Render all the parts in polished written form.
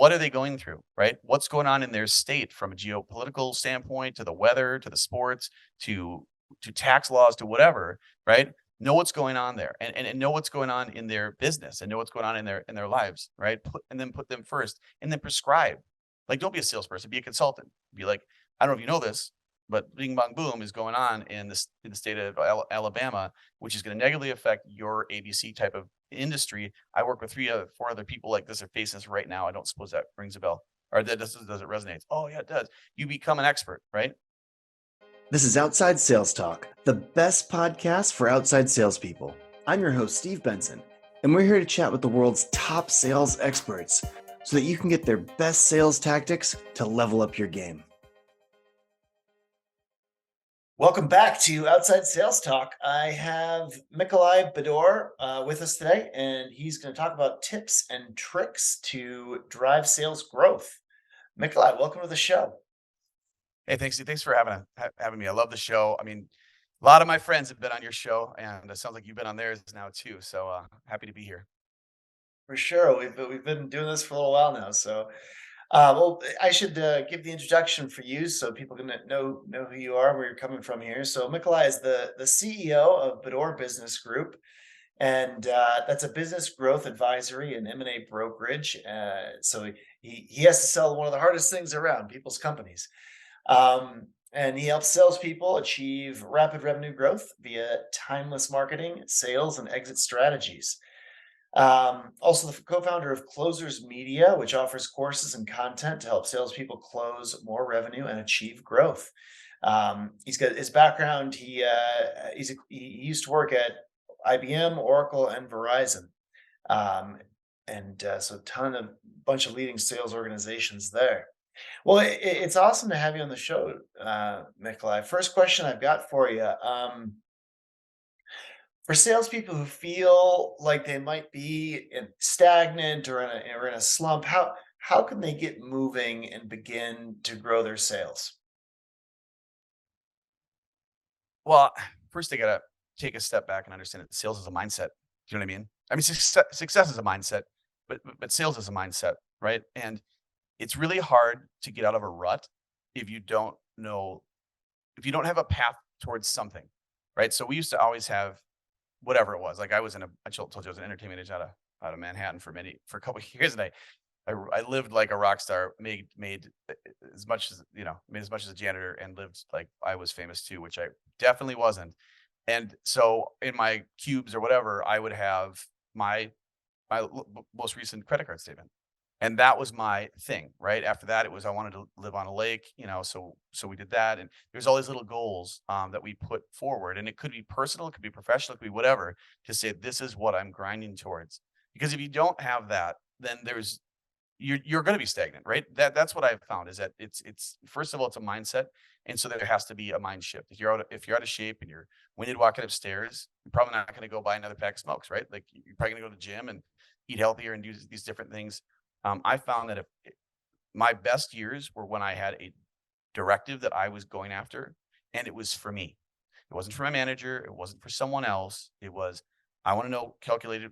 what are they going through, right? What's going on in their state from a geopolitical standpoint to the weather, to the sports, to tax laws, to whatever, right? Know what's going on there and know what's going on in their business and know what's going on in their lives, right? And then put them first and then prescribe. Like, don't be a salesperson, be a consultant. Be like, I don't know if you know this, but bing bong boom is going on in the state of Alabama, which is going to negatively affect your ABC type of industry. I work with four other people like this are facing this right now. I don't suppose that rings a bell, or that does it resonate? Oh yeah, it does. You become an expert, right? This is Outside Sales Talk, the best podcast for outside salespeople. I'm your host, Steve Benson, and we're here to chat with the world's top sales experts so that you can get their best sales tactics to level up your game. Welcome back to Outside Sales Talk. I have Mickeli Bedore with us today, and he's going to talk about tips and tricks to drive sales growth. Mickeli, welcome to the show. Hey, thanks for having me. I love the show. I mean, a lot of my friends have been on your show, and it sounds like you've been on theirs now too. So happy to be here. For sure, we've been doing this for a little while now, so well, I should give the introduction for you so people can know who you are, where you're coming from here. So Mickeli is the CEO of Bedore Business Group, and that's a business growth advisory and M&A brokerage. So he has to sell one of the hardest things around, people's companies. And he helps salespeople achieve rapid revenue growth via timeless marketing, sales, and exit strategies. Also, the co-founder of Closers Media, which offers courses and content to help salespeople close more revenue and achieve growth. He's got his background. He used to work at IBM, Oracle, and Verizon, and so bunch of leading sales organizations there. Well, it's awesome to have you on the show, Mickeli. First question I've got for you. For salespeople who feel like they might be stagnant or in a slump, how can they get moving and begin to grow their sales? Well, first they gotta take a step back and understand that sales is a mindset. You know what I mean? I mean, success is a mindset, but sales is a mindset, right? And it's really hard to get out of a rut if you don't know if you don't have a path towards something, right? So we used to always have whatever it was. Like I told you I was an entertainment agent out of Manhattan for a couple of years, and I lived like a rock star, made as much as made as much as a janitor, and lived like I was famous too, which I definitely wasn't. And so in my cubes or whatever, I would have my most recent credit card statement. And that was my thing, right? After that, it was I wanted to live on a lake, so we did that. And there's all these little goals that we put forward. And it could be personal, it could be professional, it could be whatever, to say this is what I'm grinding towards. Because if you don't have that, then you're going to be stagnant, right? That's what I've found is that it's first of all, it's a mindset. And so there has to be a mind shift. If you're out of shape and you're winded walking upstairs, you're probably not going to go buy another pack of smokes, right? Like you're probably going to go to the gym and eat healthier and do these different things. I found that if my best years were when I had a directive that I was going after, and it was for me. It wasn't for my manager. It wasn't for someone else. It was, I want to know calculated,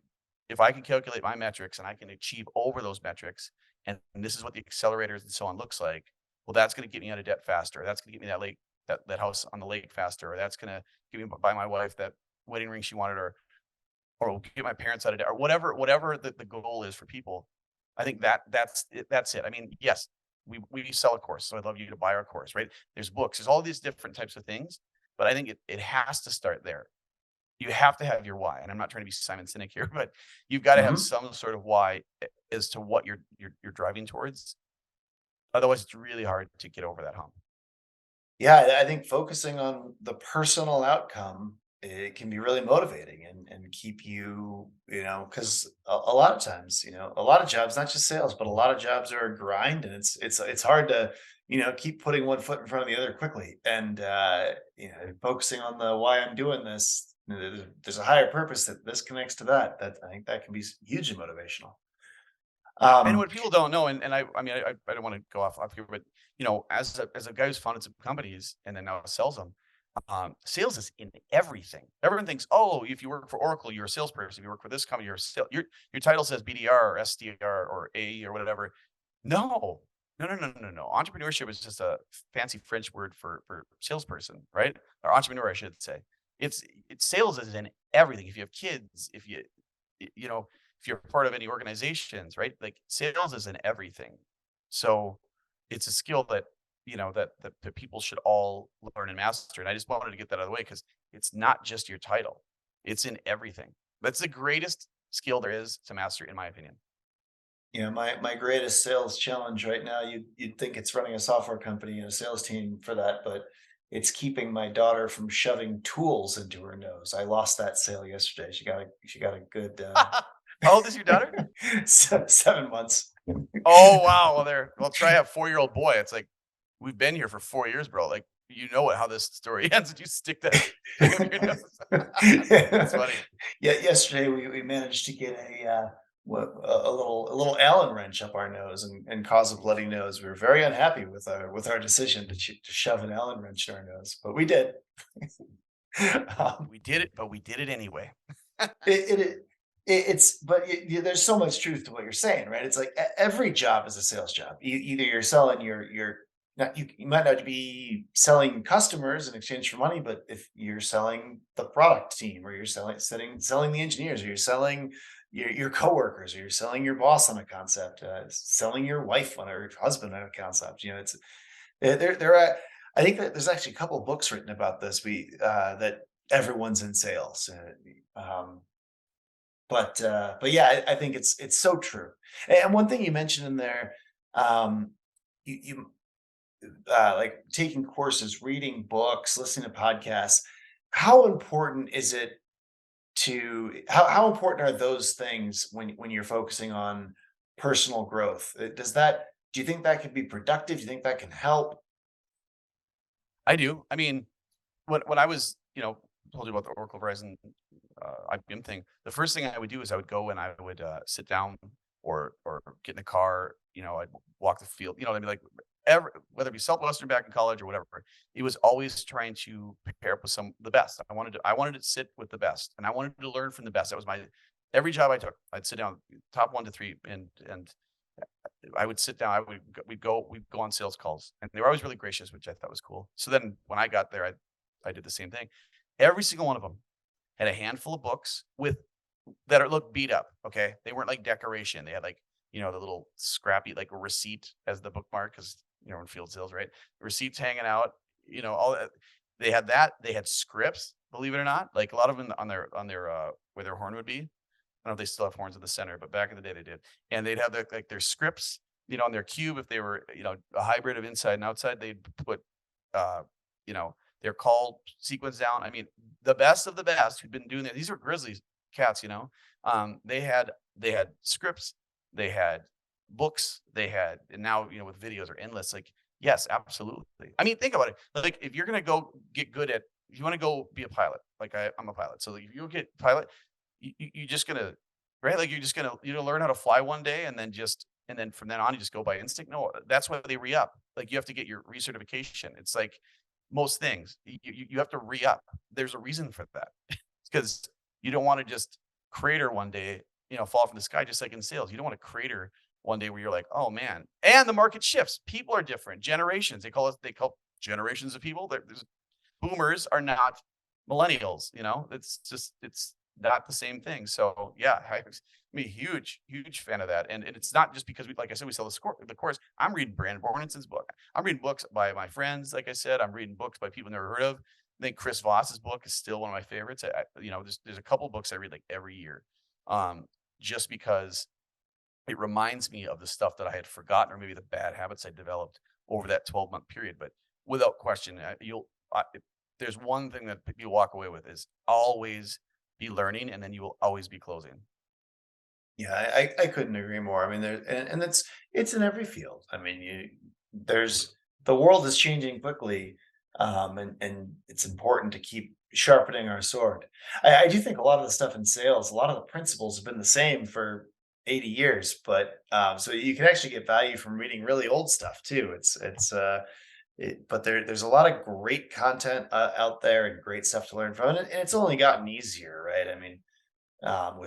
if I can calculate my metrics and I can achieve over those metrics, and this is what the accelerators and so on looks like. Well, that's going to get me out of debt faster. That's going to get me that house on the lake faster. Or that's going to get me buy my wife that wedding ring she wanted, or get my parents out of debt, or whatever the goal is for people. I think that's it. That's it. I mean, yes, we sell a course, so I'd love you to buy our course, right? There's books, there's all these different types of things, but I think it has to start there. You have to have your why, and I'm not trying to be Simon Sinek here, but you've got to have Mhm. some sort of why as to what you're driving towards. Otherwise, it's really hard to get over that hump. Yeah, I think focusing on the personal outcome, it can be really motivating and keep because a lot of times, a lot of jobs, not just sales, but a lot of jobs are a grind, and it's hard to, keep putting one foot in front of the other quickly. And focusing on the why I'm doing this, there's a higher purpose that this connects to that. That I think that can be hugely motivational. And Um, what people don't know, and I mean, I don't want to go off here, but as a guy who's founded some companies and then now sells them, sales is in everything. Everyone thinks, oh, if you work for Oracle, you're a salesperson. If you work for this company, your title says BDR or SDR or A or whatever. No. No, no, no, no, no. Entrepreneurship is just a fancy French word for salesperson, right? Or entrepreneur, I should say. It's sales is in everything. If you have kids, if you you know, if you're part of any organizations, right? Like sales is in everything. So it's a skill that, that people should all learn and master. And I just wanted to get that out of the way because it's not just your title. It's in everything. That's the greatest skill there is to master, in my opinion. My greatest sales challenge right now, you'd think it's running a software company and a sales team for that, but it's keeping my daughter from shoving tools into her nose. I lost that sale yesterday. She got a good How old is your daughter? 7 months. Oh, wow. Well, try a 4-year-old boy. It's like, we've been here for 4 years, bro. Like, how this story ends if you stick that thing up your nose. That's Yeah, funny. yesterday we managed to get a little Allen wrench up our nose and cause a bloody nose. We were very unhappy with our decision to shove an Allen wrench in our nose, but we did. Um, We did it, but we did it anyway. it, it it's but there's so much truth to what you're saying, right? It's like every job is a sales job. Either you're selling your not you might not be selling customers in exchange for money, but if you're selling the product team, or you're selling the engineers, or you're selling your coworkers, or you're selling your boss on a concept, selling your wife on or husband on a concept. It's there are. I think that there's actually a couple of books written about this. That everyone's in sales. But yeah, I think it's so true. And one thing you mentioned in there, um, you like taking courses, reading books, listening to podcasts. How important is it how important are those things when you're focusing on personal growth? Do you think that could be productive? Do you think that can help? I do. I mean, when I was, told you about the Oracle Verizon IBM thing, the first thing I would do is I would go and I would sit down or get in a car, I'd walk the field, I'd be like, whether it be Southwestern back in college or whatever, it was always trying to pair up with the best. I wanted to sit with the best and I wanted to learn from the best. That was my every job I took. I'd sit down top 1 to 3 and I would sit down. We'd go on sales calls, and they were always really gracious, which I thought was cool. So then when I got there, I did the same thing. Every single one of them had a handful of books looked beat up. Okay, they weren't like decoration. They had like the little scrappy like a receipt as the bookmark because in field sales, right? Receipts hanging out. All that. They had that. They had scripts. Believe it or not, like a lot of them on their where their horn would be. I don't know if they still have horns in the center, but back in the day they did. And they'd have their scripts, on their cube. If they were, a hybrid of inside and outside, they'd put, uh, their call sequence down. I mean, the best of the best who'd been doing that. These were grizzly cats, they had scripts, they had books, and now, with videos are endless. Like, yes, absolutely. I mean, think about it. Like, if you're going to go get good at, if you want to go be a pilot, like I'm a pilot. So like, if you get pilot, you just gonna right? Like you're just gonna learn how to fly one day and then from then on you just go by instinct. No, that's why they re-up. Like you have to get your recertification. It's like most things. You have to re-up. There's a reason for that. Because you don't want to just crater one day, fall from the sky, just like in sales. You don't want to crater one day where you're like, oh man. And the market shifts. People are different. Generations. They call generations of people. There's boomers are not millennials, it's not the same thing. So yeah, I'm a huge, huge fan of that. And it's not just because like I said, we sell the course. I'm reading Brandon Bornenson's book. I'm reading books by my friends. Like I said, I'm reading books by people never heard of. I think Chris Voss's book is still one of my favorites. There's a couple books I read like every year. Um, just because it reminds me of the stuff that I had forgotten or maybe the bad habits I developed over that 12-month period. But without question, if there's one thing that you walk away with is always be learning, and then you will always be closing. Yeah, I couldn't agree more. I mean, and it's in every field. I mean, there's the world is changing quickly, and it's important to keep sharpening our sword. I do think a lot of the stuff in sales, a lot of the principles have been the same for 80 years, but so you can actually get value from reading really old stuff too. But there's a lot of great content out there and great stuff to learn from, and it's only gotten easier, right? I mean,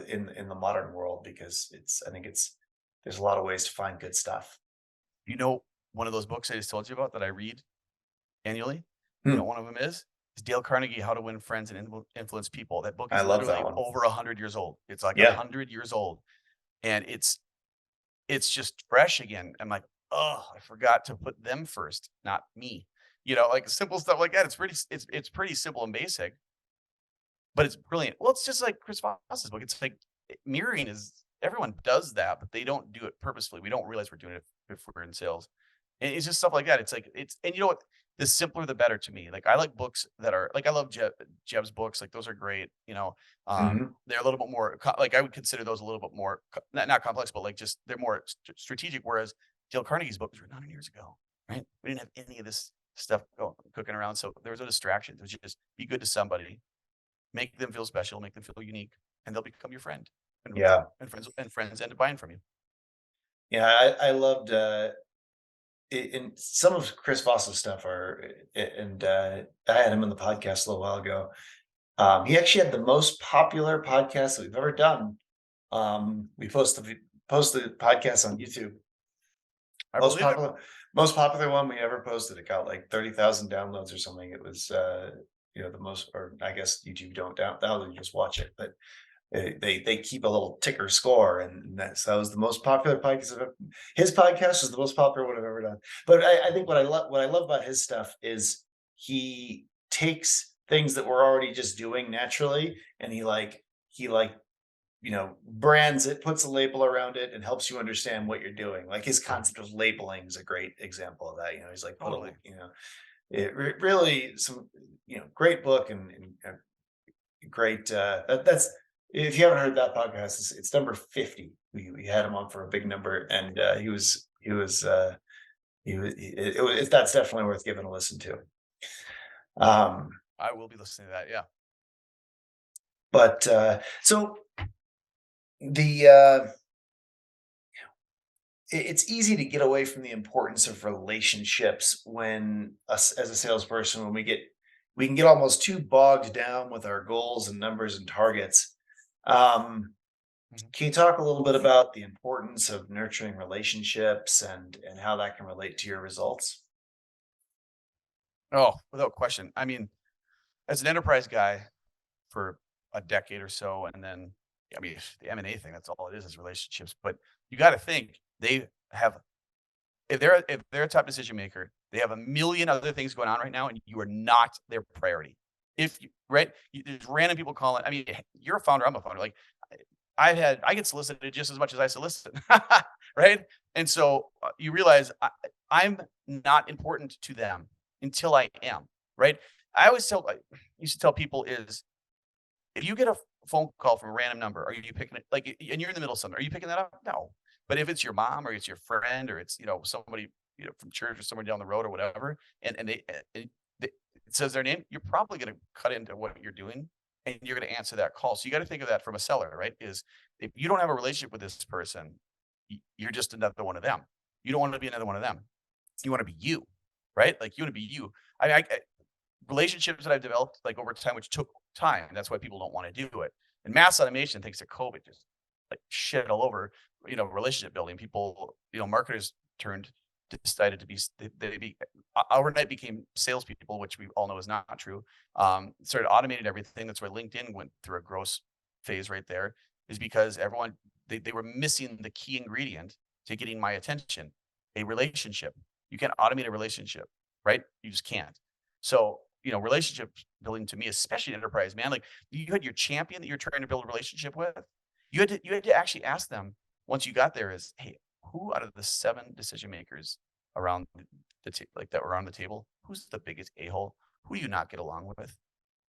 in the modern world because I think it's there's a lot of ways to find good stuff. You know, one of those books I just told you about that I read annually, you know, Hmm, one of them is Dale Carnegie, How to Win Friends and Influence People. That book I is love that literally one. over 100 years old. It's like a Yeah. 100 years old, and it's just fresh again. I'm like, oh, I forgot to put them first, not me. You know, like simple stuff like that. It's pretty simple and basic, but it's brilliant. Well, it's just like Chris Voss's book. It's like mirroring is everyone does that, but they don't do it purposefully. We don't realize we're doing it if we're in sales. And it's just stuff like that. It's like it's and you know what? The simpler the better to me. Like I like books that are like I love Jeb's books. Like those are great. You know, Hmm. they're a little bit more like I would consider those a little bit more not complex, but like just they're more strategic. Whereas Dale Carnegie's book was written 100 years ago, right? We didn't have any of this stuff cooking around, so there was no distraction. It was just be good to somebody, make them feel special, make them feel unique, and they'll become your friend. Yeah. And friends end up buying from you. Yeah. I loved, and some of Chris Voss's stuff and I had him on the podcast a little while ago. He actually had the most popular podcast that we've ever done. We posted the podcast on YouTube. I Most believe it. popular, most popular one we ever posted. It got like 30,000 downloads or something. It was, the most, or I guess YouTube don't download, you just watch it, but they keep a little ticker score, and that was the most popular podcast. His podcast was the most popular one I've ever done. But I think what I love about his stuff is he takes things that we're already just doing naturally, and he brands it, puts a label around it, and helps you understand what you're doing. Like his concept of labeling is a great example of that. He's like put a Totally. really some great book and great. That's if you haven't heard that podcast, it's number 50. We had him on for a big number, and that's definitely worth giving a listen to. Um, I will be listening to that. Yeah. but so the it's easy to get away from the importance of relationships when us as a salesperson when we can get almost too bogged down with our goals and numbers and targets. Um, Mhm. Can you talk a little bit about the importance of nurturing relationships and how that can relate to your results? Oh, without question. I mean, as an enterprise guy for a decade or so, and then I mean the M&A thing, that's all it is relationships. But you got to think they have if they're a top decision maker, they have a million other things going on right now, and you are not their priority. If you right, there's random people calling. I mean, you're a founder, I'm a founder. Like I get solicited just as much as I solicit, right? And so you realize I'm not important to them until I am, right? I used to tell people is if you get a phone call from a random number, are you picking it? Like, and you're in the middle of something, are you picking that up? No. But if it's your mom or it's your friend or it's somebody from church or somewhere down the road or whatever, and it says their name, you're probably going to cut into what you're doing and you're going to answer that call. So you got to think of that from a seller, right? Is if you don't have a relationship with this person, you're just another one of them. You don't want to be another one of them. You want to be you, right? Like you want to be you. I relationships that I've developed like over time, which took time. That's why people don't want to do it. And mass automation, thanks to COVID, just like shit all over, relationship building. People, marketers decided to be, overnight became salespeople, which we all know is not true. Started automating everything. That's where LinkedIn went through a gross phase right there, is because they were missing the key ingredient to getting my attention, a relationship. You can't automate a relationship, right? You just can't. So, relationship building to me, especially in enterprise, man, like you had your champion that you're trying to build a relationship with. You had to actually ask them once you got there is, hey, who out of the 7 decision makers around like that were on the table, who's the biggest a-hole? Who do you not get along with?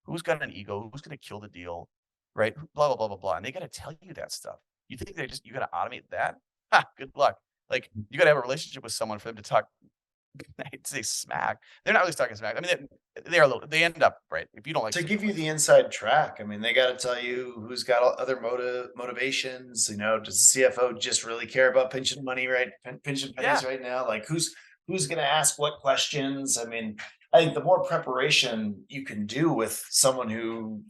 Who's got an ego? Who's going to kill the deal? Right? Blah, blah, blah, blah, blah. And they got to tell you that stuff. You think you got to automate that? Ha, good luck. Like you got to have a relationship with someone for them to talk I'd say smack. They're not really talking smack. I mean, they're a little. They end up right. If you don't like To something, you give don't you like the something. inside track, I mean, they got to tell you who's got other motivations. Does the CFO just really care about pension money, right? Pension pennies Yeah, right now? Like, who's going to ask what questions? I mean, I think the more preparation you can do with someone who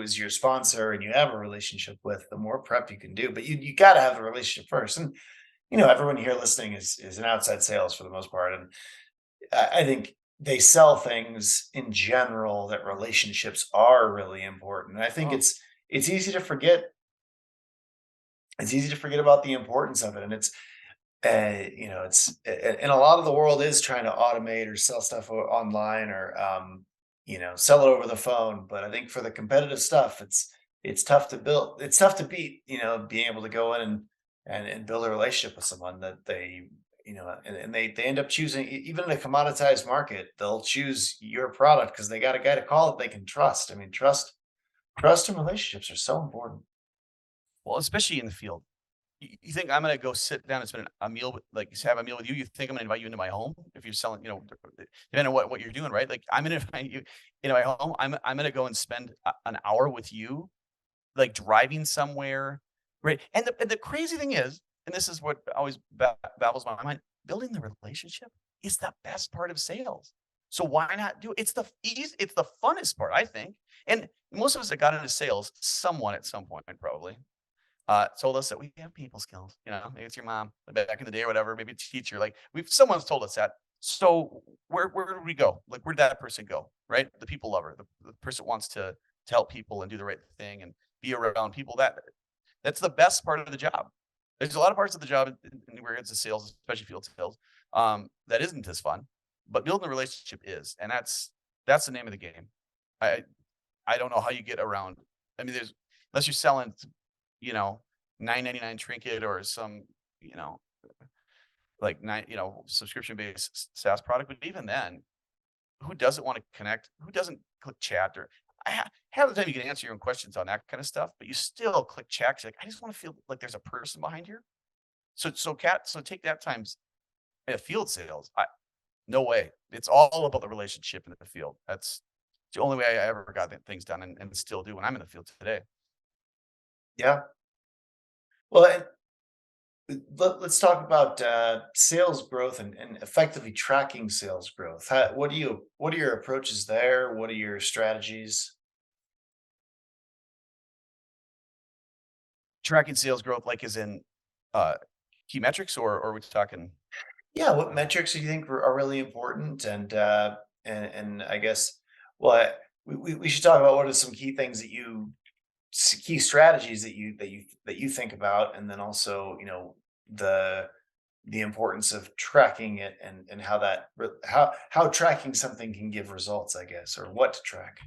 is your sponsor and you have a relationship with, the more prep you can do. But you got to have the relationship first. And everyone here listening is an outside sales for the most part, and I think they sell things in general that relationships are really important. And I think Oh, it's easy to forget. It's easy to forget about the importance of it, and and a lot of the world is trying to automate or sell stuff online or sell it over the phone. But I think for the competitive stuff, it's tough to build. It's tough to beat. Being able to go in and build a relationship with someone that and they end up choosing even in a commoditized market, they'll choose your product because they got a guy to call that they can trust. I mean, trust and relationships are so important. well, especially in the field. You think I'm gonna go sit down and spend a meal with like, have a meal with you? You think I'm gonna invite you into my home if you're selling, depending on what you're doing, right? Like, I'm gonna invite you into my home. I'm gonna go and spend an hour with you, like, driving somewhere, right? And the crazy thing is, and this is what always baffles my mind, building the relationship is the best part of sales. So why not do it? It's the funnest part, I think. And most of us that got into sales, someone at some point probably told us that we have people skills. Maybe it's your mom back in the day or whatever, maybe a teacher. Like someone's told us that. So where do we go? Like where did that person go? Right? The people lover, the person wants to help people and do the right thing and be around people. That's the best part of the job. There's a lot of parts of the job in where it's a sales, especially field sales, that isn't as fun. But building a relationship is, and that's the name of the game. I I don't know how you get around. I mean, there's unless you're selling you know, 9.99 trinket or some, you know, like subscription based SaaS product. But even then, who doesn't want to connect? Who doesn't click chat or half the time you can answer your own questions on that kind of stuff, but you still click chat. 'Cause like, I just want to feel like there's a person behind here. So take that times field sales. No way. It's all about the relationship in the field. That's the only way I ever got things done and still do when I'm in the field today. Yeah. Well, let's talk about sales growth and effectively tracking sales growth. What are your approaches there? What are your strategies? Tracking sales growth, like, is in, uh, key metrics, or are we talking, Yeah, what uh metrics do you think are really important? And I guess what we should talk about what are some key things that key strategies that you think about, and then also the the importance of tracking it and how how tracking something can give results, I guess, or what to track.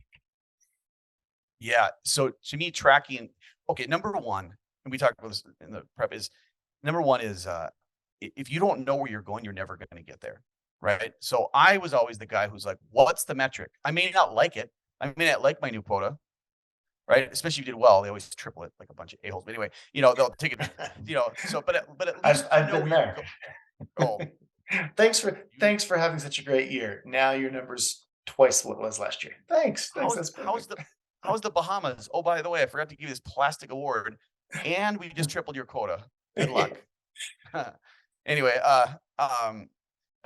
yeah, so to me, tracking okay, number 1, and we talked about this in the prep, is number 1 is, if you don't know where you're going, you're never gonna get there, right? So I was always the guy who's like, "What's the metric?" I may not like it. I may not like my new quota, right? Especially if you did well, they always triple it like a bunch of a-holes. But anyway, they'll take it, so but at least you I've know been where you're there. go oh, you Thanks for having such a great year. Now your number's twice what it was last year. Thanks. How's That's how's perfect. the how's the Bahamas? Oh, by the way, I forgot to give you this plastic award, and we just tripled your quota. Good luck. Anyway,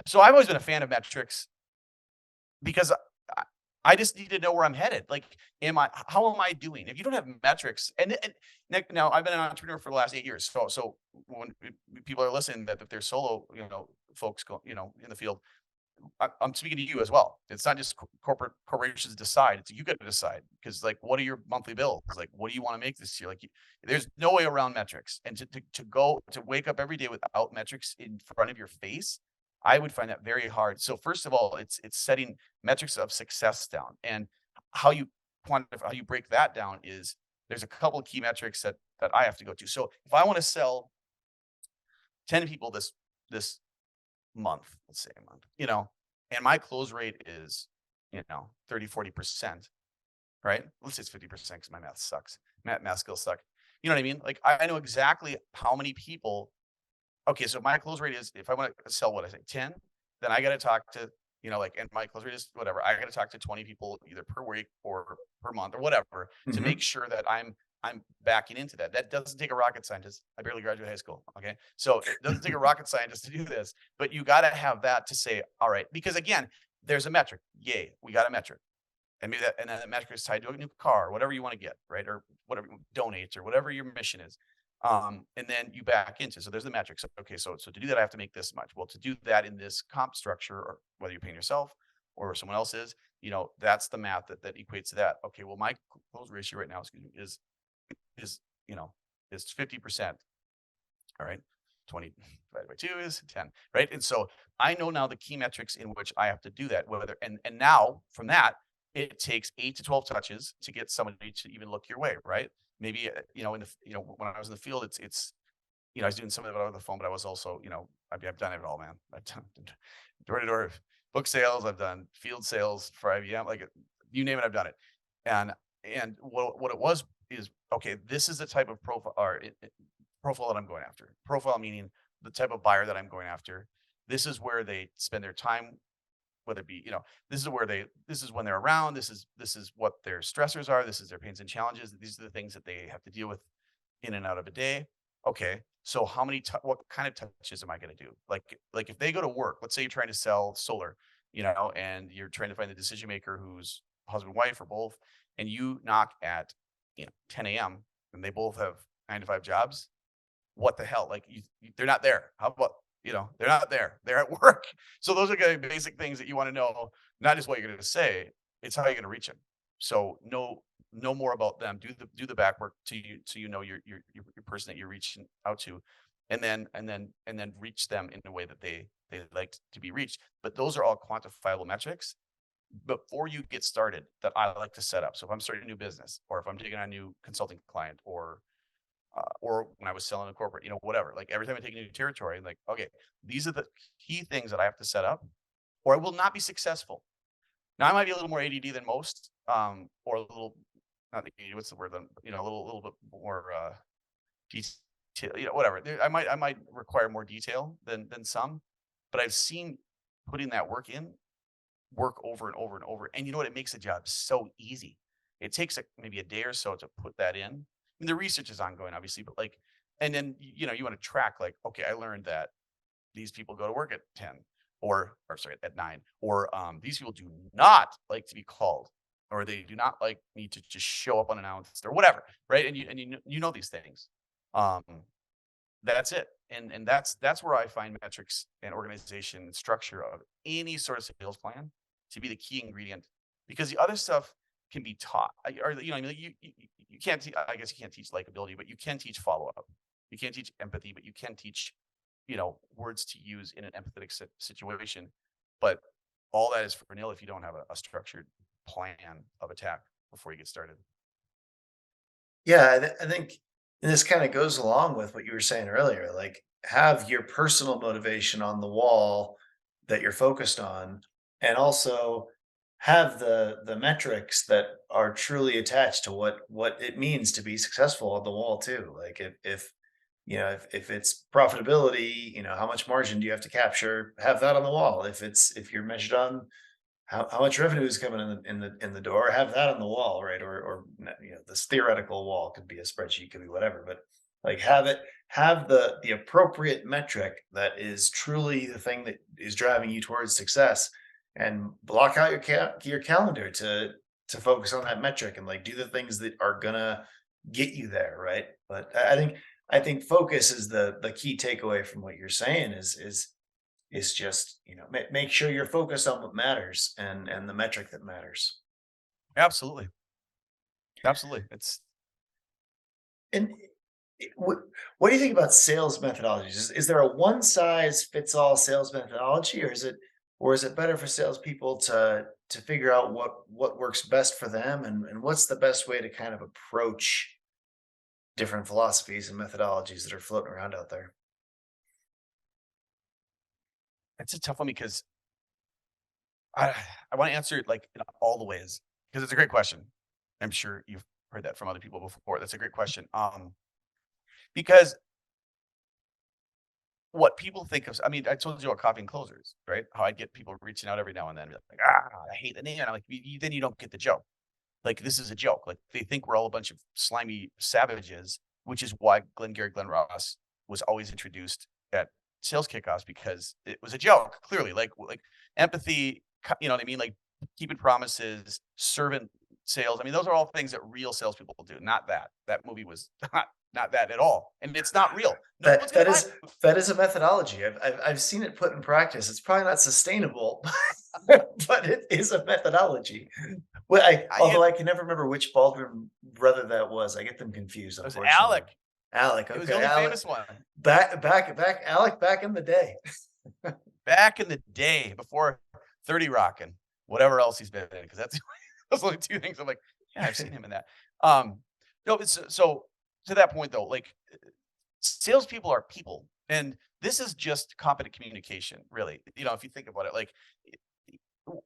so I've always been a fan of metrics because I, I just need to know where I'm headed. Like, how am I doing? If you don't have metrics, and now I've been an entrepreneur for the last 8 years, so when people are listening that they're solo, folks go, in the field, I'm speaking to you as well. It's not just corporations decide. It's you got to decide because, like, what are your monthly bills? Like, what do you want to make this year? Like, there's no way around metrics. And to wake up every day without metrics in front of your face, I would find that very hard. So first of all, it's setting metrics of success down, and how you quantify, how you break that down is there's a couple of key metrics that I have to go to. So if I want to sell 10 people this month, let's say a month, and my close rate is, 30, 40%, right? Let's say it's 50% because my math sucks. Math skills suck. You know what I mean? Like I know exactly how many people. Okay, so my close rate is if I want to sell what I say 10, then I got to talk to, and my close rate is whatever. I got to talk to 20 people either per week or per month or whatever to make Mhm. sure that I'm backing into that. That doesn't take a rocket scientist. I barely graduated high school. Okay. So it doesn't take a rocket scientist to do this, but you got to have that to say, all right, because again, there's a metric. Yay, we got a metric. And maybe that metric is tied to a new car, whatever you want to get, right? Or whatever donates or whatever your mission is. And then you back into, so there's the metrics. Okay, so to do that, I have to make this much. Well, to do that in this comp structure, or whether you're paying yourself or someone else is, that's the math that equates to that. Okay, well, my close ratio right now, excuse me, is you know is 50%. All right. 20 divided by 2 is 10, right? And so I know now the key metrics in which I have to do that. Whether and now from that, it takes 8 to 12 touches to get somebody to even look your way, right? Maybe when I was in the field, it's I was doing some of it over the phone, but I was also, I've done it all, man. I've done door to door book sales, I've done field sales for IBM, like you name it, I've done it. And what it was is, okay, this is the type of profile, or profile that I'm going after. Profile meaning the type of buyer that I'm going after. This is where they spend their time, whether it be, this is when they're around, this is what their stressors are, this is their pains and challenges, these are the things that they have to deal with in and out of a day. Okay, so what kind of touches am I going to do? Like if they go to work, let's say you're trying to sell solar, and you're trying to find the decision maker who's husband, wife, or both, and you knock at 10 a.m. and they both have 9 to 5 jobs. What the hell? Like they're not there. How about, they're not there. They're at work. So those are kind of basic things that you want to know, not just what you're going to say, it's how you're going to reach them. So know more about them. Do the back work to you, so your person that you're reaching out to, and then reach them in a way that they like to be reached. But those are all quantifiable metrics before you get started that I like to set up. So if I'm starting a new business, or if I'm taking on a new consulting client, or when I was selling a corporate, whatever. Like every time I take a new territory, like, okay, these are the key things that I have to set up, or I will not be successful. Now I might be a little more ADD than most, or a little, not ADD, what's the word? A little bit more detail, whatever. I might require more detail than some, but I've seen putting that work over and over and over. And you know what? It makes the job so easy. It takes maybe a day or so to put that in. I mean, the research is ongoing, obviously, but and then you want to track, like, okay, I learned that these people go to work at 10, or sorry, at 9, or these people do not like to be called, or they do not like me to just show up unannounced, or whatever, right? And you know these things. Um, that's it. And that's where I find metrics and organization and structure of any sort of sales plan to be the key ingredient, because the other stuff can be taught. Or I mean, you can't. I guess you can't teach likability, but you can teach follow up. You can't teach empathy, but you can teach words to use in an empathetic situation. But all that is for nil if you don't have a structured plan of attack before you get started. Yeah, I think and this kind of goes along with what you were saying earlier. Like, have your personal motivation on the wall that you're focused on, and also have the metrics that are truly attached to what it means to be successful on the wall too. Like if it's profitability, how much margin do you have to capture? Have that on the wall. If you're measured on how much revenue is coming in the door, have that on the wall, right? Or this theoretical wall could be a spreadsheet, could be whatever, but like have the appropriate metric that is truly the thing that is driving you towards success, and block out your calendar to focus on that metric, and like do the things that are gonna get you there, right? But I think focus is the key takeaway from what you're saying is just make sure you're focused on what matters, and the metric that matters. Absolutely, absolutely. It's And what do you think about sales methodologies? Is there a one size fits all sales methodology, or is it better for salespeople to figure out what works best for them, and what's the best way to kind of approach different philosophies and methodologies that are floating around out there? it's a tough one, because I I want to answer it like in all the ways, because it's a great question. I'm sure you've heard that from other people before. That's a great question. Because what people think of, I mean, I told you about copying closers, right? How I get people reaching out every now and then, like, I hate the name. And I'm like, then you don't get the joke. Like, this is a joke. Like, they think we're all a bunch of slimy savages, which is why Glenn Ross was always introduced at sales kickoffs, because it was a joke, clearly. Like empathy, you know what I mean? Like keeping promises, servant sales. I mean, those are all things that real salespeople do, not that. That movie was not not that at all. And it's not real. No one's That going to that buy is that is a methodology. I've seen it put in practice. It's probably not sustainable, but it is a methodology. Well, it. although I can never remember which Baldwin brother that was. I get them confused, It was unfortunately. Alec. Alec, It was the okay, only Alec. famous one Back, Alec back in the day. back in the day before 30 Rock and whatever else he's been in, because that's those are only two things I'm like, yeah, I've seen him in that. Um, no, but so to that point though, like salespeople are people, and this is just competent communication, really. If you think about it, like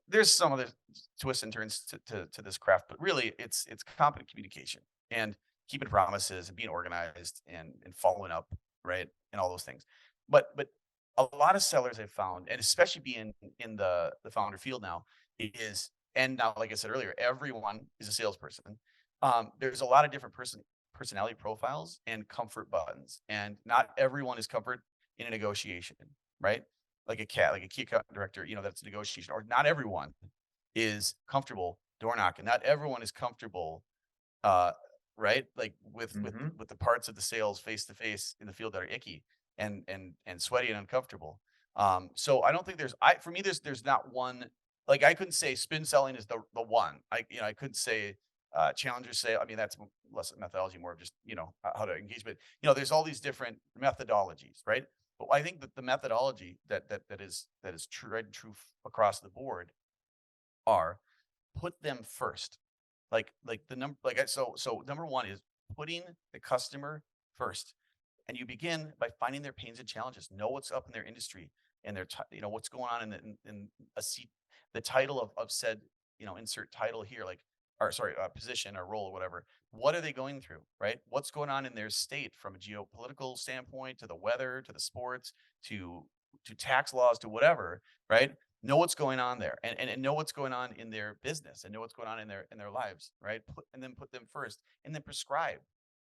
there's some other twists and turns to this craft, but really it's competent communication and keeping promises and being organized and following up, right? And all those things. But a lot of sellers I've found, and especially being in the founder field now, is and now, like I said earlier, everyone is a salesperson. There's a lot of different personality profiles and comfort buttons, and not everyone is comfort in a negotiation, right? Like a key account director, that's a negotiation. Or not everyone is comfortable door knocking. Not everyone is comfortable, uh, right? Like Mhm, with the parts of the sales face to face in the field that are icky and sweaty and uncomfortable. So I don't think for me there's not one. Like I couldn't say spin selling is the one. I couldn't say challenger sale. I mean that's less methodology, more of just how to engage. But there's all these different methodologies, right? But I think that the methodology that is tried and true across the board are put them first. Like the number like so number one is putting the customer first. And you begin by finding their pains and challenges. Know what's up in their industry and what's going on in a seat, the title of said, insert title here, like or sorry, position or role or whatever. What are they going through, right? What's going on in their state from a geopolitical standpoint to the weather to the sports to tax laws to whatever, right? Know what's going on there and know what's going on in their business and know what's going on in their lives, right? And then put them first and then prescribe.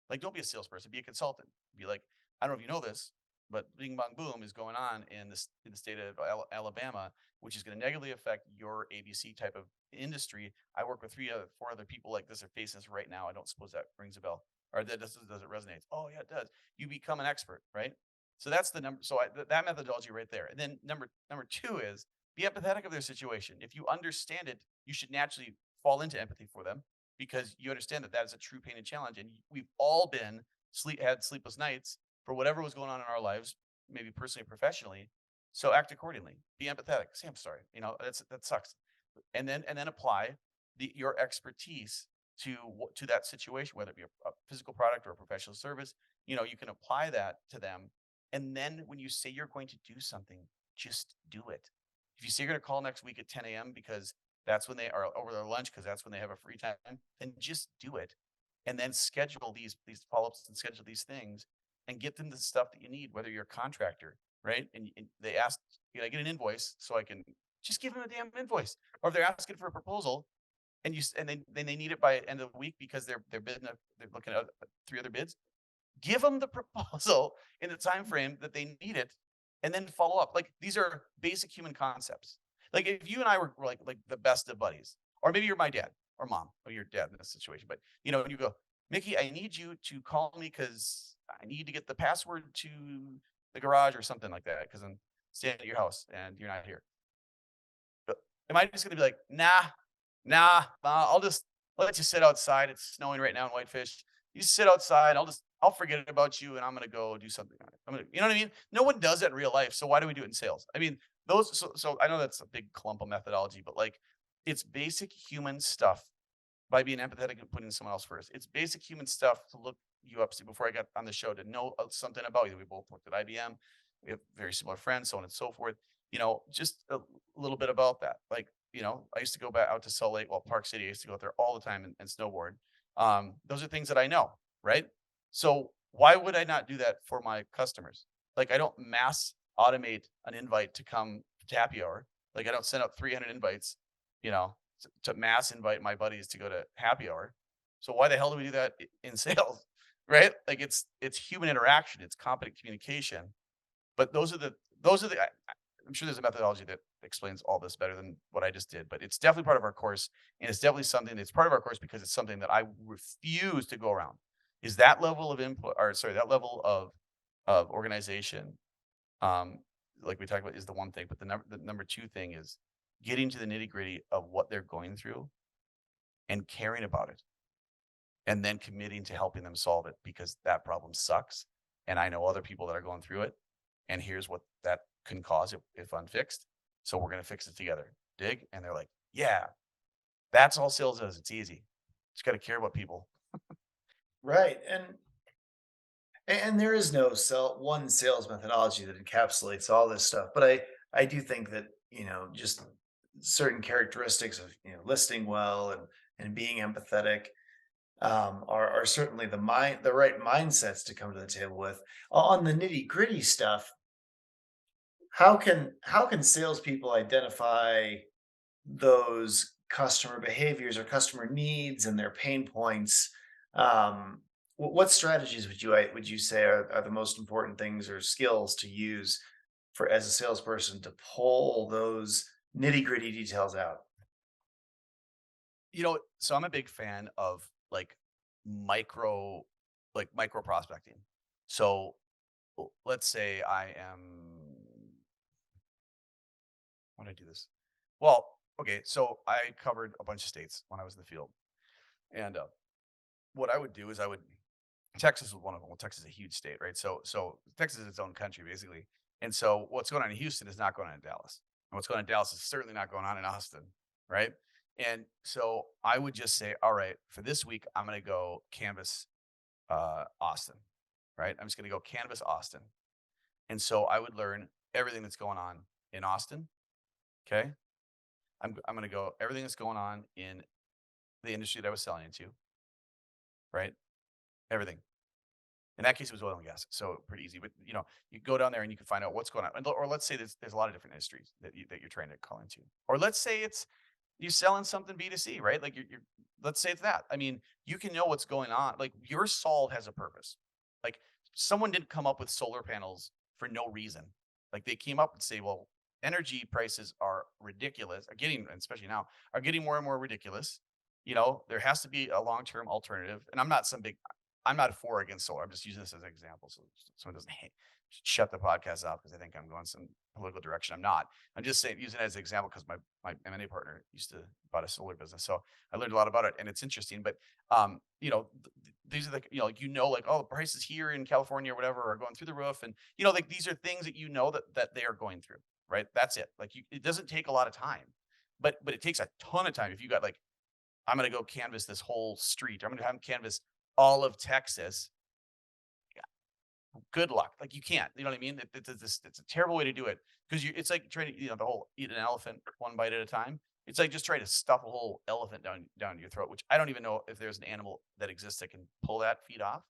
Like don't be a salesperson, be a consultant. Be like, I don't know if you know this, but Bing Bong Boom is going on in the state of Alabama, which is going to negatively affect your ABC type of industry. I work with four other people like this are facing this right now. I don't suppose that rings a bell or that does it resonate? Oh yeah, it does. You become an expert, right? So that's the number. So that methodology right there. And then number two is be empathetic of their situation. If you understand it, you should naturally fall into empathy for them because you understand that that is a true pain and challenge. And we've all been had sleepless nights for whatever was going on in our lives, maybe personally or professionally. So act accordingly. Be empathetic. Say, I'm sorry. That sucks. And then apply your expertise to that situation, whether it be a physical product or a professional service. You can apply that to them. And then when you say you're going to do something, just do it. If you say you're going to call next week at 10 a.m. because that's when they are over their lunch, because that's when they have a free time, then just do it. And then schedule these follow-ups and schedule these things and get them the stuff that you need, whether you're a contractor, right? And they ask, I get an invoice so I can just give them a damn invoice. Or if they're asking for a proposal and they need it by end of the week because they're they're looking at three other bids, give them the proposal in the time frame that they need it and then follow up. Like these are basic human concepts. Like if you and I were like the best of buddies, or maybe you're my dad or mom or your dad in this situation, but and you go, Mickey, I need you to call me because I need to get the password to the garage or something like that because I'm staying at your house and you're not here. But am I just gonna be like, I'll just let you sit outside. It's snowing right now in Whitefish. You sit outside. I'll forget about you and I'm gonna go do something on it. You know what I mean? No one does that in real life. So why do we do it in sales? I mean, so I know that's a big clump of methodology, but like it's basic human stuff by being empathetic and putting someone else first. It's basic human stuff to look you up. See, before I got on the show, to know something about you. We both worked at IBM. We have very similar friends, so on and so forth. Just a little bit about that. Like, I used to go back out to Salt Lake, well, Park City. I used to go out there all the time and snowboard. Those are things that I know, right? So why would I not do that for my customers? Like, I don't mass automate an invite to come to happy hour. Like, I don't send out 300 invites, you know, to mass invite my buddies to go to happy hour. So why the hell do we do that in sales? Right? Like it's human interaction, it's competent communication. But those are the I'm sure there's a methodology that explains all this better than what I just did, but it's definitely part of our course and it's definitely something that's part of our course because it's something that I refuse to go around. is that level of input, or sorry, that level of organization, um, like we talked about, is the one thing, but the number two thing is getting to the nitty gritty of what they're going through and caring about it, and then committing to helping them solve it because that problem sucks. And I know other people that are going through it. And here's what that can cause if unfixed. So we're going to fix it together. Dig. And they're like, yeah, that's all sales is. It's easy. Just got to care about people. Right. And there is no one sales methodology that encapsulates all this stuff. But I do think that, just certain characteristics of, listening well and being empathetic, are certainly the right mindsets to come to the table with. On the nitty gritty stuff, how can salespeople identify those customer behaviors or customer needs and their pain points? Um, what strategies would you say are the most important things or skills to use for as a salesperson to pull those nitty gritty details out? So I'm a big fan of micro, micro prospecting. So let's say I am, how do I do this? Well, okay. So I covered a bunch of states when I was in the field. And what I would do is Texas was one of them. Well, Texas is a huge state, right? So Texas is its own country basically. And so what's going on in Houston is not going on in Dallas. And what's going on in Dallas is certainly not going on in Austin, right? And so I would just say, all right, for this week, I'm going to go canvas Austin, right? I'm just going to go canvas Austin. And so I would learn everything that's going on in Austin. Okay. I'm going to go everything that's going on in the industry that I was selling into, right? Everything. In that case, it was oil and gas, so pretty easy. But you go down there and you can find out what's going on. Or let's say there's a lot of different industries that you're trying to call into. Or let's say it's you selling something B2C, right? Like you're let's say it's that. I mean, you can know what's going on. Like your solve has a purpose. Like someone didn't come up with solar panels for no reason. Like they came up and say, well, energy prices are ridiculous, are getting, especially now, are getting more and more ridiculous. There has to be a long-term alternative. And I'm not for or against solar. I'm just using this as an example so someone doesn't shut the podcast off because I think I'm going some political direction. I'm not. I'm just saying, using it as an example because my M&A partner used to bought a solar business, so I learned a lot about it, and it's interesting. But these are like oh, the prices here in California or whatever are going through the roof, and like these are things that that they are going through, right? That's it. Like it doesn't take a lot of time, but it takes a ton of time if you got like I'm going to go canvas this whole street. I'm going to have canvas all of Texas. Good luck. Like you can't. You know what I mean? It's a terrible way to do it because it's like trying to the whole eat an elephant one bite at a time. It's like just trying to stuff a whole elephant down your throat, which I don't even know if there's an animal that exists that can pull that feed off.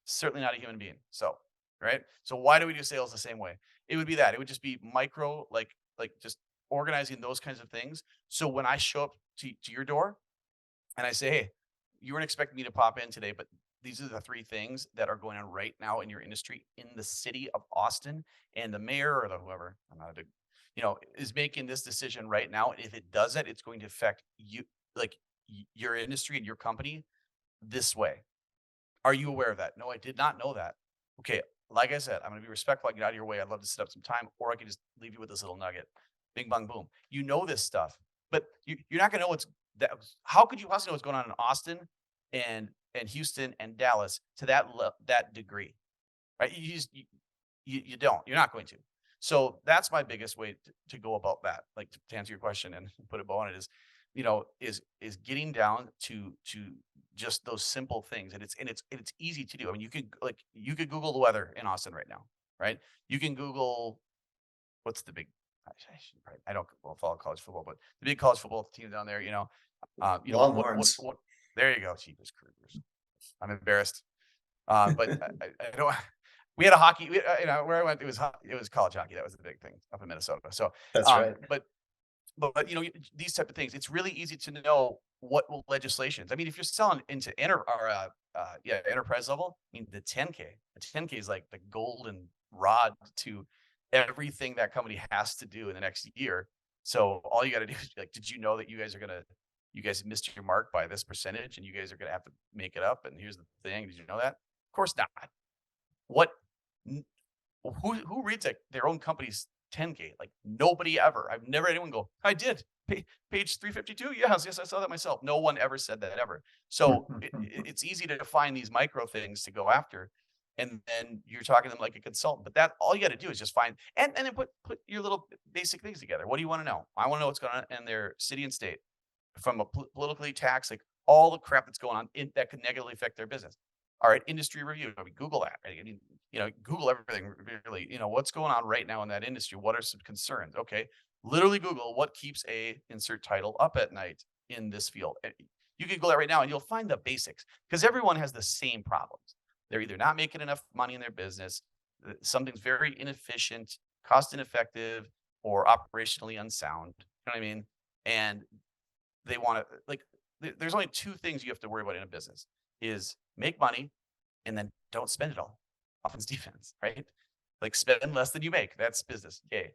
Certainly not a human being. So right. So why do we do sales the same way? It would be that. It would just be micro, like just organizing those kinds of things. So when I show up to your door and I say, hey, you weren't expecting me to pop in today, but these are the three things that are going on right now in your industry in the city of Austin. And the mayor or the whoever, I'm not a big, is making this decision right now. And if it does it, it's going to affect you, like your industry and your company this way. Are you aware of that? No, I did not know that. Okay. Like I said, I'm going to be respectful. I can get out of your way. I'd love to set up some time, or I can just leave you with this little nugget. Bing, bang, boom. You know this stuff, but you're not going to know how could you possibly know what's going on in Austin and Houston and Dallas to that degree, right? You don't. You're not going to. So that's my biggest way to go about that. Like to answer your question and put a bow on it is getting down to just those simple things, and it's easy to do. I mean, you could Google the weather in Austin right now, right? You can Google what's the big. I don't follow college football, but the big college football team down there, Longhorns. what there you go, Jeepers Creepers. I'm embarrassed. But I don't we had a hockey, where I went, it was college hockey. That was the big thing up in Minnesota. So, That's right. but these type of things, it's really easy to know what legislations. I mean, if you're selling into enterprise level, I mean, the 10K is like the golden rod to everything that company has to do in the next year. So all you got to do is like, did you know that you guys are going to you guys missed your mark by this percentage and you guys are going to have to make it up. And here's the thing. Did you know that? Of course not. What, who reads their own company's 10K? Like nobody ever. I've never had anyone go, I did. Page 352. Yes, I saw that myself. No one ever said that ever. So it's easy to find these micro things to go after. And then you're talking to them like a consultant. But that all you got to do is just find and then put your little basic things together. What do you want to know? I want to know what's going on in their city and state from a politically tax, like all the crap that's going on that could negatively affect their business. All right, industry review. I mean, Google that. Right? I mean, Google everything really. What's going on right now in that industry? What are some concerns? Okay, literally Google what keeps a insert title up at night in this field. You can go that right now and you'll find the basics because everyone has the same problems. They're either not making enough money in their business, something's very inefficient, cost ineffective, or operationally unsound. You know what I mean? And they want to like there's only two things you have to worry about in a business is make money and then don't spend it all. Offense, defense, right? Like spend less than you make. That's business. Okay.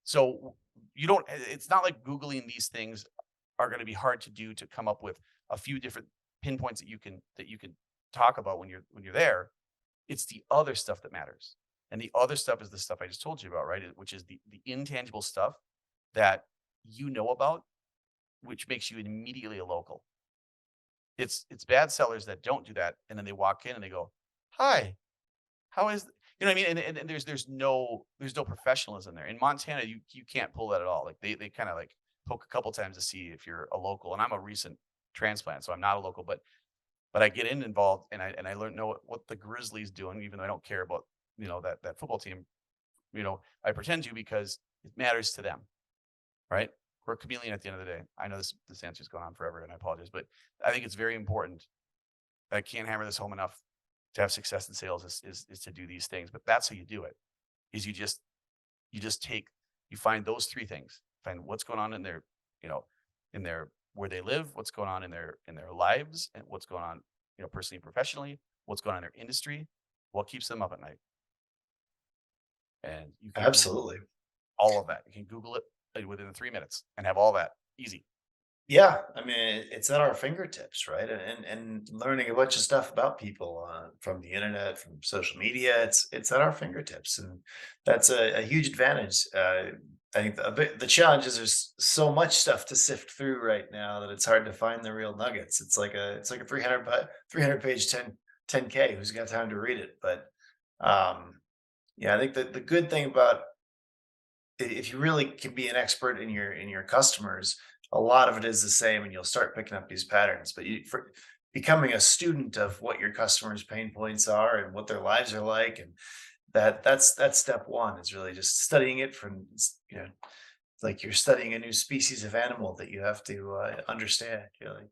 So you don't it's not like Googling these things are going to be hard to do to come up with a few different pinpoints that you can talk about when you're there. It's the other stuff that matters. And the other stuff is the stuff I just told you about, right? Which is the intangible stuff that you know about which makes you immediately a local. It's bad sellers that don't do that, and then they walk in and they go, "Hi, how is?" You know what I mean? And there's no professionalism there. In Montana, you can't pull that at all. Like they kind of like poke a couple times to see if you're a local. And I'm a recent transplant, so I'm not a local, but I get involved and I learn know what the Grizzlies doing, even though I don't care about that football team. I pretend to because it matters to them, right? We're a chameleon at the end of the day. I know this answer is going on forever, and I apologize, but I think it's very important. I can't hammer this home enough. To have success in sales is to do these things, but that's how you do it. Is you just you find those three things. Find what's going on in their you know in their where they live, what's going on in their lives, and what's going on personally and professionally. What's going on in their industry, what keeps them up at night, and you can Google Absolutely. all of that. You can Google it within 3 minutes and have all that easy. Yeah, I mean, it's at our fingertips, right? And learning a bunch of stuff about people from the internet, from social media, it's at our fingertips, and that's a huge advantage. I think the challenge is there's so much stuff to sift through right now that it's hard to find the real nuggets. It's like a 300 page 10K. Who's got time to read it? But yeah, I think that the good thing about if you really can be an expert in your customers, a lot of it is the same, and you'll start picking up these patterns. But for becoming a student of what your customers' pain points are and what their lives are like, and that's step one is really just studying it from like you're studying a new species of animal that you have to understand. You're like,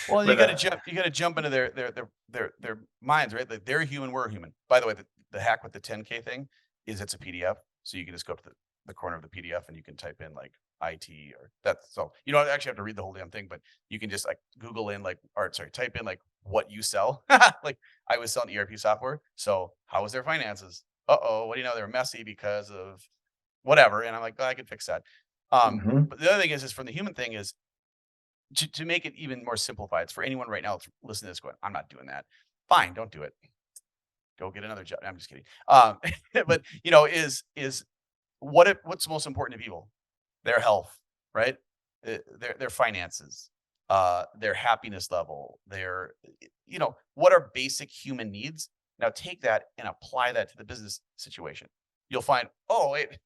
Well, you with got to a jump. You got to jump into their minds, right? Like they're human, we're human. By the way, the hack with the 10K thing is it's a PDF, so you can just go up to the corner of the PDF and you can type in like IT or that. So you don't actually have to read the whole damn thing, but you can just like Google in like, or sorry, type in like what you sell. Like I was selling ERP software, so how was their finances? Uh-oh, what do you know? They're messy because of whatever, and I'm like, oh, I could fix that. Mhm. But the other thing is from the human thing is to make it even more simplified, it's for anyone right now listening to this going, I'm not doing that. Fine, don't do it. Go get another job. I'm just kidding. But is what's most important to people? Their health, right? Their finances, their happiness level, what are basic human needs? Now take that and apply that to the business situation. You'll find, oh wait,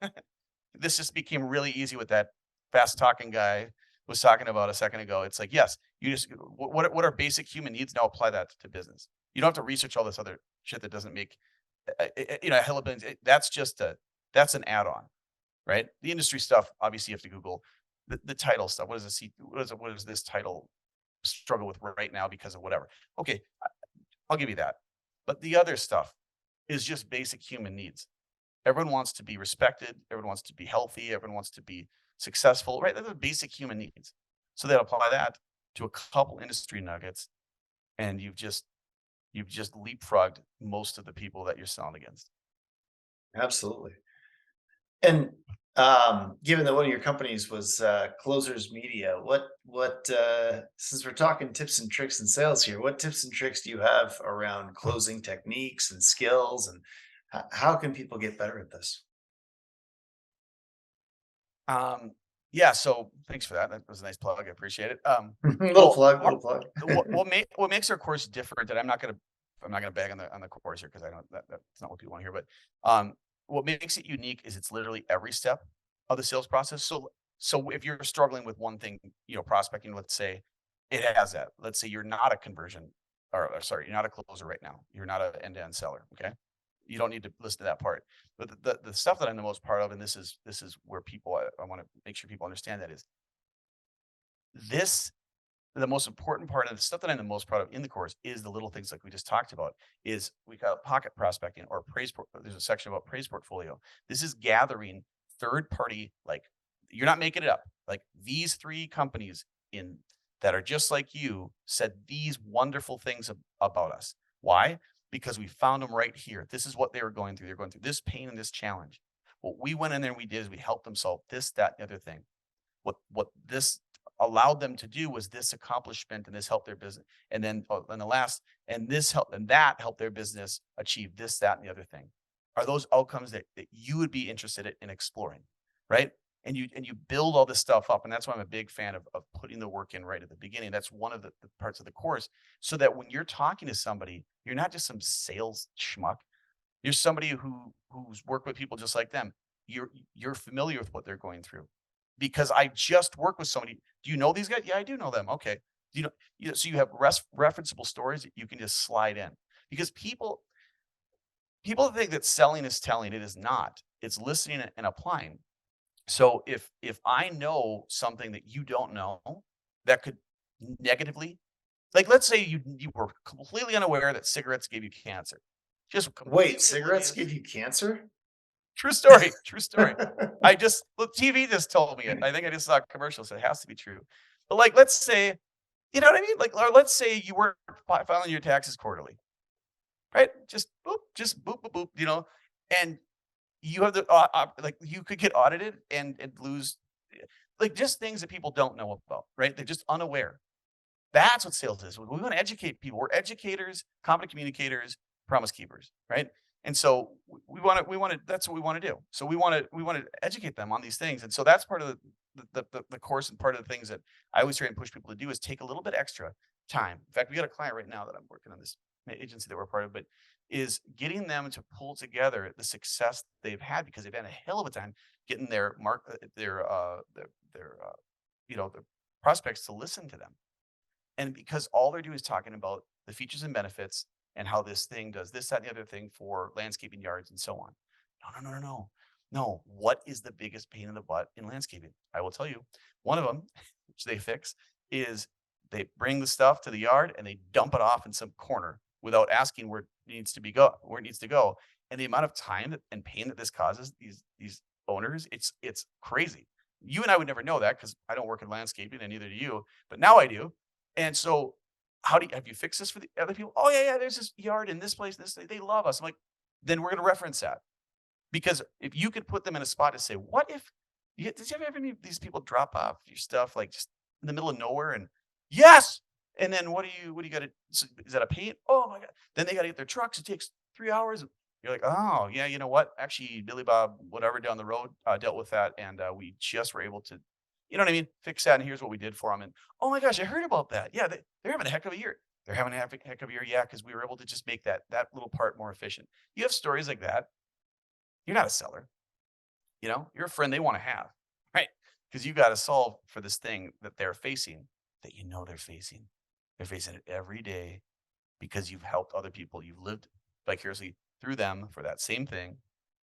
this just became really easy with that fast talking guy was talking about a second ago. It's like, yes, you just what are basic human needs? Now apply that to business. You don't have to research all this other shit that doesn't make a hell of a that's an add-on, right? The industry stuff, obviously, you have to Google the title stuff. What does this what does this title struggle with right now because of whatever? Okay, I'll give you that. But the other stuff is just basic human needs. Everyone wants to be respected. Everyone wants to be healthy. Everyone wants to be successful, right? Those are basic human needs. So they apply that to a couple industry nuggets, and you've just leapfrogged most of the people that you're selling against. Absolutely. And Given that one of your companies was Closers Media, since we're talking tips and tricks in sales here, what tips and tricks do you have around closing techniques and skills, and how can people get better at this? Um, yeah, so thanks for that. That was a nice plug. I appreciate it. Little Well, plug, our, little plug. what makes our course different, and I'm not gonna bag on the course here because I don't that's not what people want to hear. But what makes it unique is it's literally every step of the sales process. So if you're struggling with one thing, prospecting, let's say it has that. Let's say you're not a conversion, or sorry, you're not a closer right now. You're not an end-to-end seller. Okay, you don't need to listen to that part. But the stuff that I'm the most proud of, and this is where people I want to make sure people understand that is this the most important part of the stuff that I'm the most proud of in the course is the little things like we just talked about. Is we got pocket prospecting or there's a section about praise portfolio. This is gathering third party, like you're not making it up. Like these three companies in that are just like you said these wonderful things about us. Why? Because we found them right here. This is what they were going through. They're going through this pain and this challenge. What we went in there and we did is we helped them solve this, that, and the other thing. What this allowed them to do was this accomplishment, and this helped their business. And then and the last, and this helped, and that helped their business achieve this, that, and the other thing. Are those outcomes that you would be interested in exploring, right? And you build all this stuff up, and that's why I'm a big fan of putting the work in right at the beginning. That's one of the parts of the course, so that when you're talking to somebody, you're not just some sales schmuck. You're somebody who's worked with people just like them. You're familiar with what they're going through. Because I just worked with somebody. Do you know these guys? Yeah, I do know them. Okay. So you have referenceable stories that you can just slide in. Because people think that selling is telling. It is not. It's listening and applying. So if I know something that you don't know that could negatively, like let's say you were completely unaware that cigarettes gave you cancer. Just Wait, completely cigarettes give oblivious. you cancer? True story, true story. The TV just told me it. I think I just saw a commercial, so it has to be true. But, like, let's say, you know what I mean? Like, or let's say you weren't filing your taxes quarterly, right? Just boop, boop, boop, and you have like, you could get audited and lose, like, just things that people don't know about, right? They're just unaware. That's what sales is. We want to educate people. We're educators, competent communicators, promise keepers, right? And so we want to that's what we want to do. So we want to educate them on these things. And so that's part of the course, and part of the things that I always try and push people to do is take a little bit extra time. In fact, we got a client right now that I'm working on, this agency that we're part of, but is getting them to pull together the success they've had because they've had a hell of a time getting their prospects to listen to them, and because all they're doing is talking about the features and benefits and how this thing does this, that, and the other thing for landscaping yards and so on. No, no, no, no, no. No. What is the biggest pain in the butt in landscaping? I will tell you. One of them, which they fix, is they bring the stuff to the yard and they dump it off in some corner without asking where it needs to go. And the amount of time and pain that this causes these owners, it's crazy. You and I would never know that because I don't work in landscaping and neither do you, but now I do. And so, have you fixed this for the other people? Oh, yeah, yeah. There's this yard in this place. They love us. I'm like, then we're going to reference that, because if you could put them in a spot to say, what if did you ever have any of these people drop off your stuff like just in the middle of nowhere? And yes. And then what do you got to, is that a pain? Oh my God. Then they got to get their trucks. It takes 3 hours. You're like, oh yeah, you know what? Actually, Billy Bob, whatever down the road, dealt with that. And we just were able to, you know what I mean? Fix that. And here's what we did for them. And oh my gosh, I heard about that. Yeah, they're having a heck of a year. They're having a heck of a year. Yeah, because we were able to just make that little part more efficient. You have stories like that. You're not a seller. You're a friend they want to have, right? Because you got to solve for this thing that they're facing, that they're facing. They're facing it every day because you've helped other people. You've lived vicariously through them for that same thing.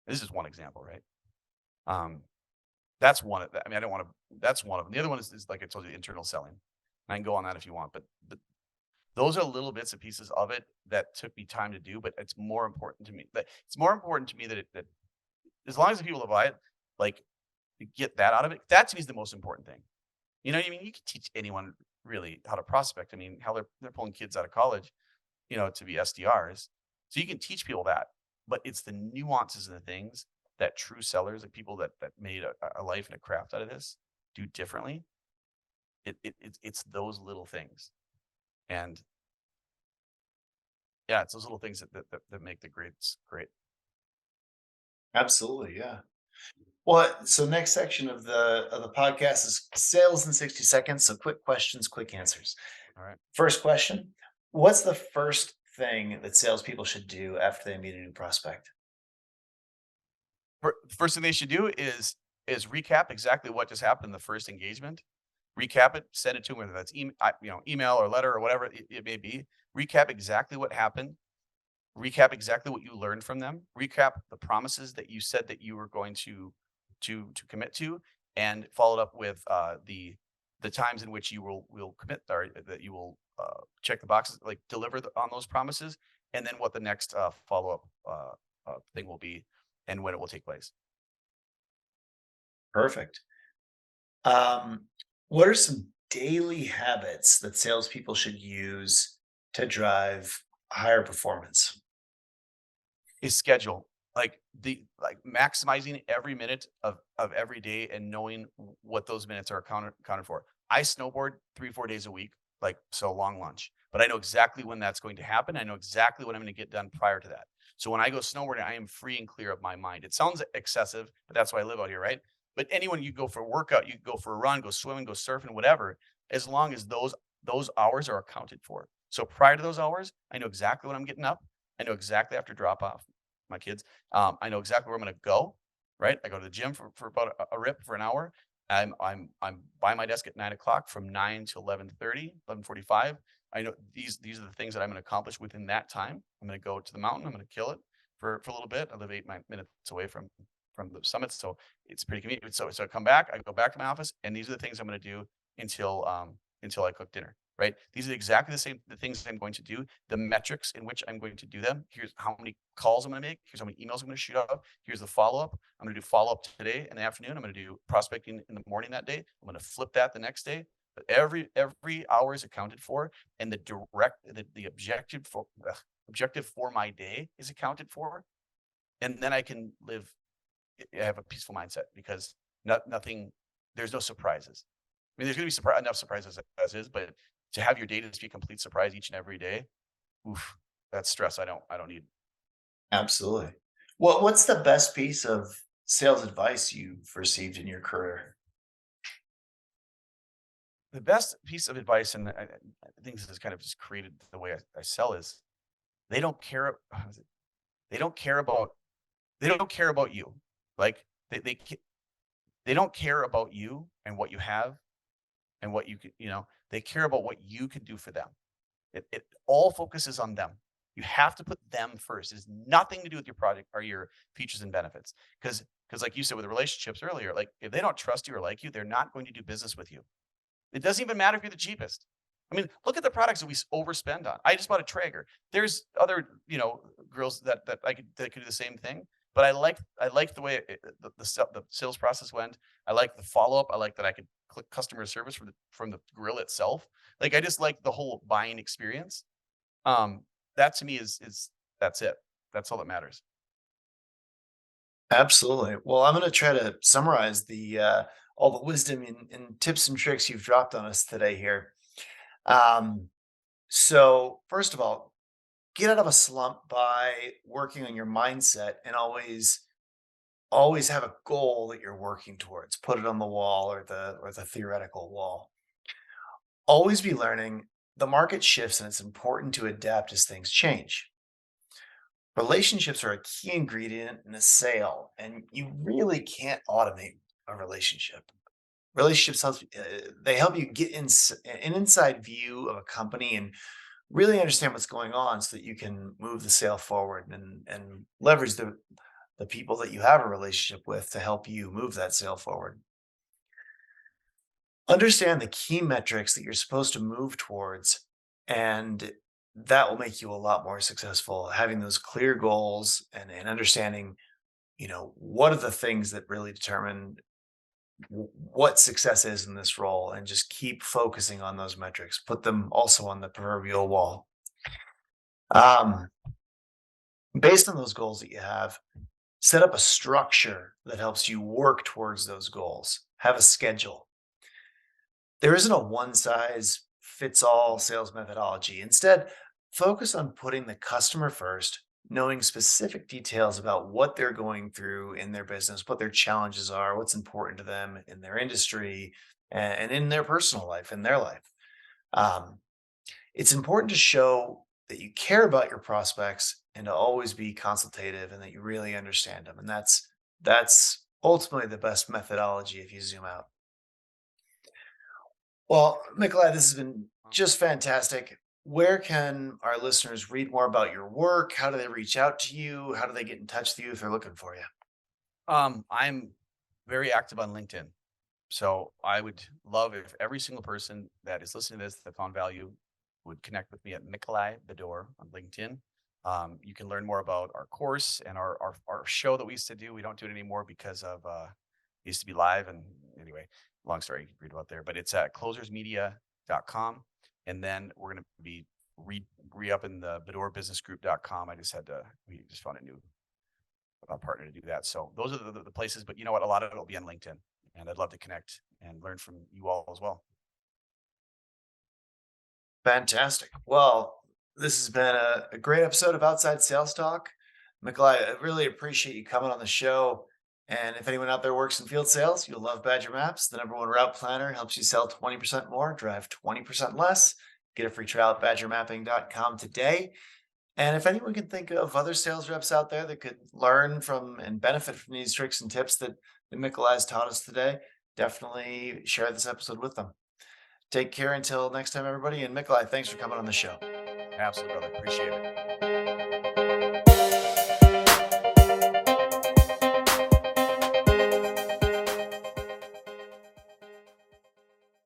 This is one example, right? Um, that's one of the, I mean, I don't want to, that's one of them. The other one is like I told you, internal selling. I can go on that if you want, but those are little bits and pieces of it that took me time to do. But it's more important to me that as long as the people that buy it, like, get that out of it. That to me is the most important thing. You know what I mean? You can teach anyone really how to prospect. I mean, how they're pulling kids out of college, to be SDRs. So you can teach people that, but it's the nuances and the things that true sellers, like people that made a life and a craft out of this, do differently, it's those little things. And yeah, it's those little things that make the greats great. Absolutely, yeah. Well, so next section of the podcast is sales in 60 seconds. So quick questions, quick answers. All right. First question: what's the first thing that salespeople should do after they meet a new prospect? First thing they should do is recap exactly what just happened in the first engagement. Recap it, send it to them, whether that's email or letter or whatever it may be. Recap exactly what happened. Recap exactly what you learned from them. Recap the promises that you said that you were going to commit to, and follow it up with the times in which you will commit, or that you will check the boxes, like deliver on those promises, and then what the next follow up thing will be, and when it will take place. Perfect. Um, what are some daily habits that salespeople should use to drive higher performance? Is schedule. Like maximizing every minute of every day and knowing what those minutes are accounted for. I snowboard 3-4 days a week, like so long lunch, but I know exactly when that's going to happen. I know exactly what I'm going to get done prior to that. So when I go snowboarding, I am free and clear of my mind. It sounds excessive, but that's why I live out here, right? But anyone, you go for a workout, you go for a run, go swimming, go surfing, whatever, as long as those hours are accounted for. So prior to those hours, I know exactly when I'm getting up. I know exactly after drop off my kids. I know exactly where I'm going to go. Right, I go to the gym for about a rip for an hour. I'm by my desk at 9 o'clock, from 9 to 11:30, 11:45. I know these are the things that I'm going to accomplish within that time. I'm going to go to the mountain. I'm going to kill it for a little bit. I live 8 minutes away from the summit, so it's pretty convenient. So I come back. I go back to my office, and these are the things I'm going to do until I cook dinner. Right? These are exactly the things I'm going to do, the metrics in which I'm going to do them. Here's how many calls I'm going to make. Here's how many emails I'm going to shoot out. Here's the follow up. I'm going to do follow up today in the afternoon. I'm going to do prospecting in the morning that day. I'm going to flip that the next day. But every hour is accounted for, and the objective for my day is accounted for, and then I can have a peaceful mindset, because nothing, there's no surprises. I mean, there's going to be enough surprises as is, but to have your day just be a complete surprise each and every day, oof, that's stress. I don't need. Absolutely. What's the best piece of sales advice you've received in your career? The best piece of advice, and I think this has kind of just created the way I sell, is they don't care. How is it? They don't care about they don't care about you. Like they don't care about you and what you have and what you can. They care about what you can do for them. It all focuses on them. You have to put them first. It has nothing to do with your project or your features and benefits. Because like you said with the relationships earlier, like if they don't trust you or like you, they're not going to do business with you. It doesn't even matter if you're the cheapest. I mean, look at the products that we overspend on. I just bought a Traeger. There's other, girls that could do the same thing. But I like the way the sales process went. I like the follow up. I like that I could click customer service from the grill itself. Like I just like the whole buying experience. That to me is that's it. That's all that matters. Absolutely. Well, I'm going to try to summarize the all the wisdom and tips and tricks you've dropped on us today here. Um, so, first of all, get out of a slump by working on your mindset, and always have a goal that you're working towards. Put it on the wall, or the theoretical wall. Always be learning. The market shifts, and it's important to adapt as things change. Relationships are a key ingredient in a sale, and you really can't automate a relationship. Relationships they help you get an inside view of a company and really understand what's going on, so that you can move the sale forward and leverage the people that you have a relationship with to help you move that sale forward. Understand the key metrics that you're supposed to move towards, and that will make you a lot more successful. Having those clear goals and understanding, what are the things that really determine what success is in this role, and just keep focusing on those metrics. Put them also on the proverbial wall. Um, Based on those goals that you have, Set up a structure that helps you work towards those goals. Have a schedule. There isn't a one size fits all sales methodology. Instead, focus on putting the customer first, knowing specific details about what they're going through in their business, what their challenges are, what's important to them in their industry, and in their personal life, in their life. Um, it's important to show that you care about your prospects and to always be consultative and that you really understand them. And that's ultimately the best methodology if you zoom out. Well, Mikolai, this has been just fantastic. Where can our listeners read more about your work? How do they reach out to you? How do they get in touch with you if they're looking for you? I'm very active on LinkedIn. So I would love if every single person that is listening to this that found value would connect with me at Mickeli Bedore on LinkedIn. You can learn more about our course and our show that we used to do. We don't do it anymore because of it used to be live. And anyway, long story, you can read about there. But it's at closersmedia.com. And then we're going to be re up in the bedorebusinessgroup.com. We just found a new partner to do that. So those are the places. But you know what? A lot of it will be on LinkedIn, and I'd love to connect and learn from you all as well. Fantastic. Well, this has been a great episode of Outside Sales Talk. Mikolai, I really appreciate you coming on the show. And if anyone out there works in field sales, you'll love Badger Maps. The number one route planner helps you sell 20% more, drive 20% less. Get a free trial at badgermapping.com today. And if anyone can think of other sales reps out there that could learn from and benefit from these tricks and tips that Mikolai has taught us today, definitely share this episode with them. Take care until next time, everybody. And Mikolai, thanks for coming on the show. Absolutely, brother. Appreciate it.